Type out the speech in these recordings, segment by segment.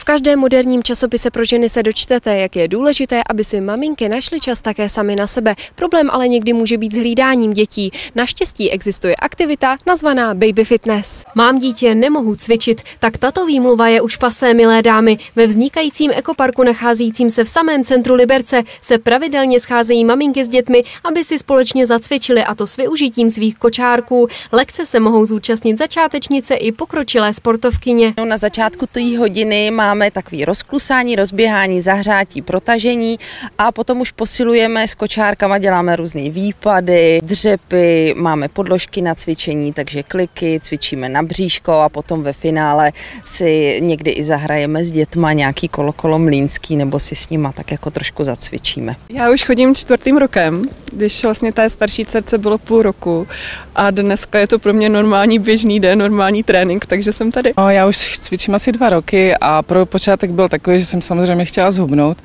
V každém moderním časopise pro ženy se dočtete, jak je důležité, aby si maminky našly čas také sami na sebe. Problém ale někdy může být s hlídáním dětí. Naštěstí existuje aktivita nazvaná Baby Fitness. Mám dítě, nemohu cvičit, tak tato výmluva je už pasé, milé dámy. Ve vznikajícím ekoparku nacházícím se v samém centru Liberce se pravidelně scházejí maminky s dětmi, aby si společně zacvičily, a to s využitím svých kočárků. Lekce se mohou zúčastnit začátečnice i pokročilé sportovkyně. Na začátku té hodiny máme takový rozklusání, rozběhání, zahřátí, protažení a potom už posilujeme s kočárkama, děláme různé výpady, dřepy, máme podložky na cvičení, takže kliky, cvičíme na bříško a potom ve finále si někdy i zahrajeme s dětma nějaký kolo mlýnský nebo si s nima tak jako trošku zacvičíme. Já už chodím 4. rokem, když vlastně té starší dcerce bylo půl roku a dneska je to pro mě normální běžný den, normální trénink, takže jsem tady. Já už cvičím asi 2 roky a pro počátek byl takový, že jsem samozřejmě chtěla zhubnout,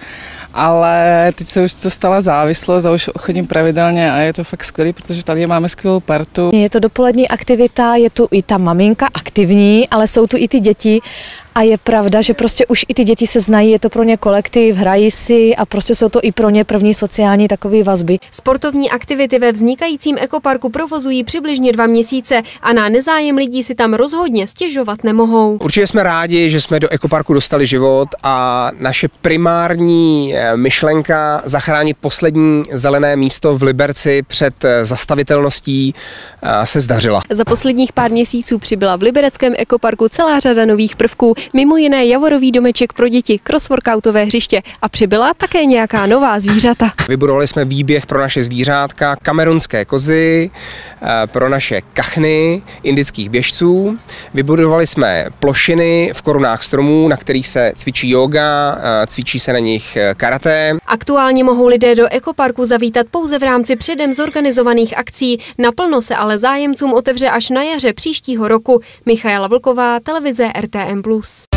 ale teď se už to stala závislost a už chodím pravidelně a je to fakt skvělý, protože tady máme skvělou partu. Je to dopolední aktivita, je tu i ta maminka aktivní, ale jsou tu i ty děti. A je pravda, že prostě už i ty děti se znají, je to pro ně kolektiv, hrají si a prostě jsou to i pro ně první sociální takové vazby. Sportovní aktivity ve vznikajícím ekoparku provozují přibližně 2 měsíce a na nezájem lidí si tam rozhodně stěžovat nemohou. Určitě jsme rádi, že jsme do ekoparku dostali život a naše primární myšlenka zachránit poslední zelené místo v Liberci před zastavitelností se zdařila. Za posledních pár měsíců přibyla v libereckém ekoparku celá řada nových prvků, mimo jiné javorový domeček pro děti, crossworkoutové hřiště a přibyla také nějaká nová zvířata. Vybudovali jsme výběh pro naše zvířátka, kamerunské kozy, pro naše kachny, indických běžců. Vybudovali jsme plošiny v korunách stromů, na kterých se cvičí jóga, cvičí se na nich karate. Aktuálně mohou lidé do ekoparku zavítat pouze v rámci předem zorganizovaných akcí. Naplno se ale zájemcům otevře až na jaře příštího roku. Michaela Vlková, televize RTM+.